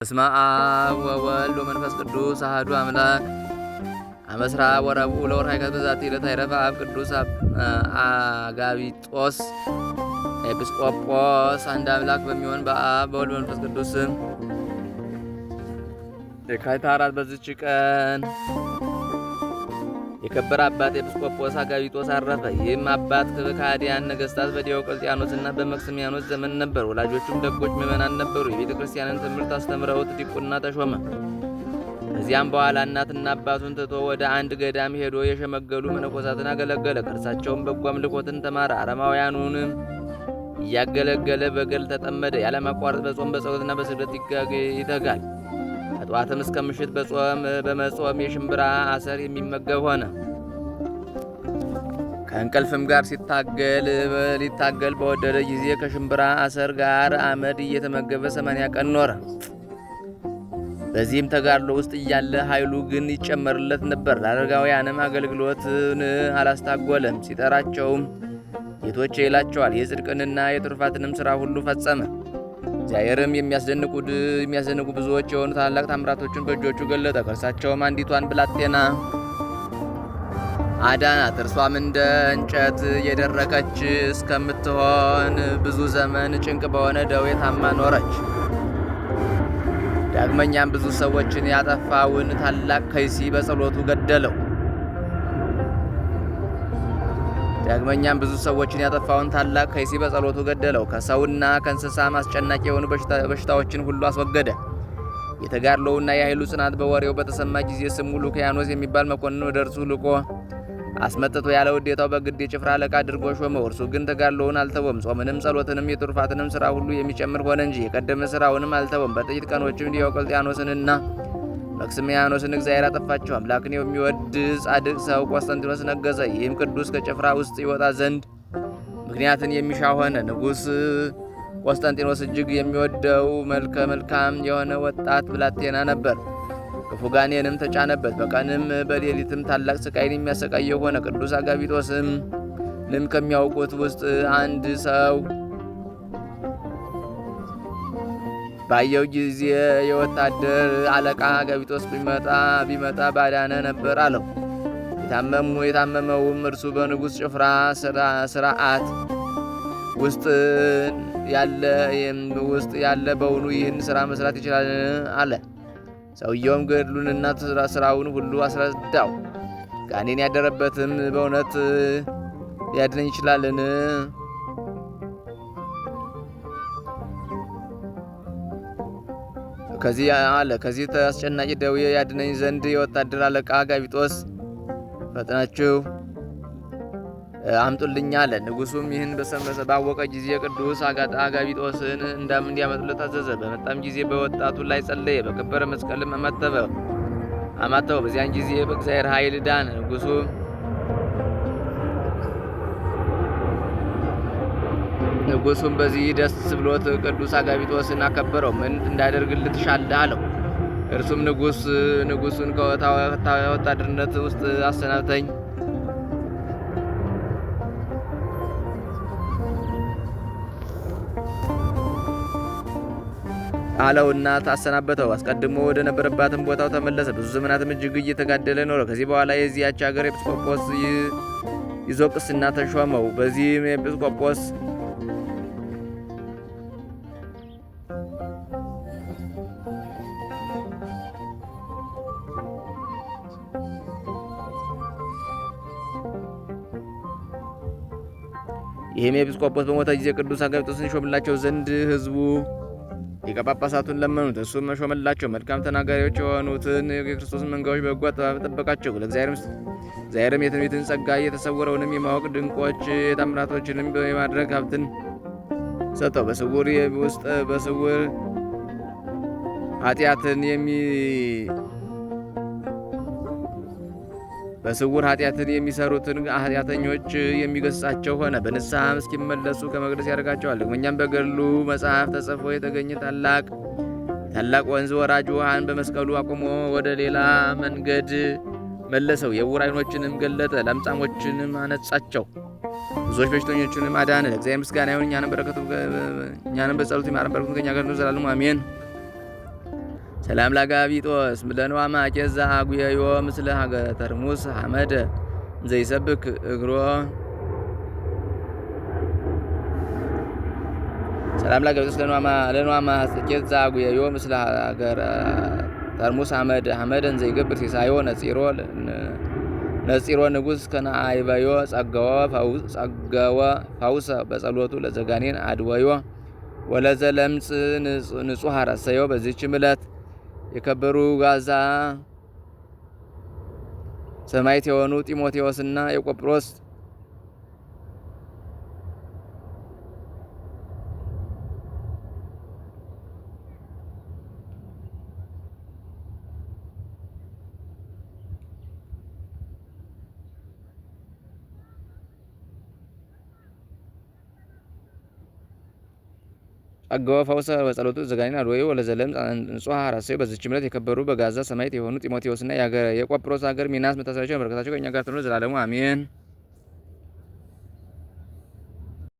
በስመ አብ ወወልድ ወመንፈስ ቅዱስ አሐዱ አምላክ። አመስራ ወረቡዕ ለወርኃ ከበዛቲ ዕለት አይረፈ አብ ቅዱስ አጋቢጦስ ኤጲስቆጶስ። አንድ አምላክ በሚሆን በአብ በወልድ በመንፈስ ቅዱስ ስም የካቲት 4 በዚች ቀን የከበረ አባት ኤጲስቆጶስ አጋቢጦስ አረፈ። ይህም አባት ከሃዲያን ነገሥታት በዲዮቅልጥያኖስና በመክስሚያኖስ ዘመን ነበር። ወላጆቹም ደጎች ምዕመናን ነበሩ። የቤተ ክርስቲያንን ትምህርት አስተምረውት ዲቁና ተሾመ። ከዚያም በኋላ እናትና አባቱን ትቶ ወደ አንድ ገዳም ሄዶ የሸመገሉ መነኮሳትን አገለገለ። ከእርሳቸውም በጎ አምልኮትን ተማረ። አረማውያኑንም እያገለገለ በገል ተጠመደ። ያለማቋረጥ በጾም በጸሎትና በስግደት ይተጋል። ከጠዋትም እስከ ምሽት በመጾም የሽምብራ አሰር የሚመገብ ሆነ። ከእንቅልፍም ጋር ሊታገል በወደደ ጊዜ ከሽምብራ አሰር ጋር አመድ እየተመገበ 80 ቀን ኖረ። በዚህም ተጋድሎ ውስጥ እያለ ኃይሉ ግን ይጨመርለት ነበር። ለአረጋውያንም አገልግሎትን አላስታጎለም። ሲጠራቸውም ጌቶቼ ይላቸዋል። የጽድቅንና የትሩፋትንም ሥራ ሁሉ ፈጸመ። እግዚአብሔርም የሚያስደንቁ ብዙዎች የሆኑ ታላላቅ ታምራቶችን በእጆቹ ገለጠ። ከእርሳቸውም አንዲቷን ብላቴና አዳናት። እርሷም እንደ እንጨት የደረቀች እስከምትሆን ብዙ ዘመን ጭንቅ በሆነ ደዌ ታማ ኖረች። ዳግመኛም ብዙ ሰዎችን ያጠፋውን ታላቅ ከይሲ በጸሎቱ ገደለው። ከሰውና ከእንስሳም አስጨናቂ የሆኑ በሽታዎችን ሁሉ አስወገደ። የተጋድሎውና የኃይሉ ጽናት በወሬው በተሰማ ጊዜ ስሙ ሉኪያኖስ የሚባል መኮንን ወደ እርሱ ልኮ አስመጥቶ ያለ ውዴታው በግድ የጭፍራ አለቃ አድርጎ ሾመው። እርሱ ግን ተጋድሎውን አልተወም። ጾምንም ጸሎትንም የትሩፋትንም ሥራ ሁሉ የሚጨምር ሆነ እንጂ የቀደመ ሥራውንም አልተወም። በጥቂት ቀኖችም ዲዮቅልጥያኖስንና መክስሚያኖስን እግዚአብሔር አጠፋቸው። አምላክን የሚወድ ጻድቅ ሰው ቆስጠንጢኖስ ነገሰ። ይህም ቅዱስ ከጭፍራ ውስጥ ይወጣ ዘንድ ምክንያትን የሚሻ ሆነ። ንጉሥ ቆስጠንጢኖስ እጅግ የሚወደው መልከ መልካም የሆነ ወጣት ብላቴና ነበር። ክፉ ጋኔንም ተጫነበት። በቀንም በሌሊትም ታላቅ ስቃይን የሚያሰቃየው ሆነ። ቅዱስ አጋቢጦስንም ከሚያውቁት ውስጥ አንድ ሰው ባየው ጊዜ የወታደር አለቃ አጋቢጦስ ቢመጣ ባዳነ ነበር አለው። የታመመውም እርሱ በንጉሥ ጭፍራ ስርዓት ውስጥ ያለ በውኑ ይህን ሥራ መስራት ይችላል አለ። ሰውየውም ገድሉንና ሥራውን ሁሉ አስረዳው። ጋኔን ያደረበትም በእውነት ሊያድነኝ ይችላልን? ከዚህ አስጨናቂ ደዌ ያድነኝ ዘንድ የወታደር አለቃ አጋቢጦስ ፈጥናችሁ አምጡልኝ አለ። ንጉሡም ይህን ባወቀ ጊዜ ቅዱስ አጋቢጦስን እንዲያመጡለት አዘዘ። በመጣም ጊዜ በወጣቱ ላይ ጸለየ። በከበረ መስቀልም አማተበው። በዚያን ጊዜ በእግዚአብሔር ኃይል ዳነ። ንጉሡም በዚህ ደስ ብሎት ቅዱስ አጋቢጦስን አከበረው። ምን እንዳደርግልህ ትሻለህ አለው። እርሱም ንጉሡን ከወታደርነት ውስጥ አሰናብተኝ አለውና ታሰናበተው። አስቀድሞ ወደ ነበረባትም ቦታው ተመለሰ። ብዙ ዘመናትም እጅግ እየተጋደለ ኖረ። ከዚህ በኋላ የዚያች ሀገር ኤጲስቆጶስ ይዞቅስና ተሾመው። በዚህም ኤጲስቆጶስ በሞተ ጊዜ ቅዱስ አጋቢጦስን ይሾምላቸው ዘንድ ሕዝቡ ሊቀ ጳጳሳቱን ለመኑት። እሱም ሾመላቸው። መልካም ተናጋሪዎች የሆኑትን የክርስቶስን መንጋዎች በጎ ጠበቃቸው። እግዚአብሔርም የትንቢትን ጸጋ የተሰወረውንም የማወቅ ድንቆች የታምራቶችንም የማድረግ ሀብትን ሰጠው። በስውር ኃጢአትን የሚሰሩትን ኃጢአተኞች የሚገሥጻቸው ሆነ። በንስሐም እስኪመለሱ ከመቅደስ ያደርጋቸዋል። ዳግመኛም በገድሉ መጽሐፍ ተጽፎ የተገኘ ታላቅ ወንዝ ወራጅ ውሃን በመስቀሉ አቁሞ ወደ ሌላ መንገድ መለሰው። የዕውር ዓይኖችንም ገለጠ። ለምጻሞችንም አነጻቸው። ብዙዎች በሽተኞችንም አዳነ። ለእግዚአብሔር ምስጋና ይሁን። እኛንም በጸሎቱ ይማረን። በረከቱ ከእኛ ጋር ነው ዘላለሙ አሜን። ሰላም ላጋቢጦስ ለንዋማ ኬዛ አጉየዮ ምስለ ሀገረ ተርሙስ ሐመድ ዘይሰብክ እግሮ ሰላም ላጋቢጦስ ለንዋማ ኬዛ አጉየዮ ምስለ ሀገረ ተርሙስ ሐመድን ዘይገብር ሲሳዮ ነጺሮ ንጉሥ ከነአይበዮ ጸጋወ ፋውሰ በጸሎቱ ለዘጋኔን አድወዮ ወለዘ ለምጽ ንጹሕ አረሰዮ። በዚህችም ዕለት የከበሩ ጋዛ ሰማዕት የሆኑ ጢሞቴዎስና የቆጵሮስ ጸጋወ ፈውሰ በጸሎቱ ዘጋኔን አድወዮ ወለዘለም ንጹሕ አራሰዮ። በዚህችም ዕለት የከበሩ በጋዛ ሰማዕት የሆኑ ጢሞቴዎስና የቆጵሮስ ሀገር ሚናስ መታሰቢያቸው በረከታቸው ከእኛ ጋር ትኑር ለዘላለሙ አሜን።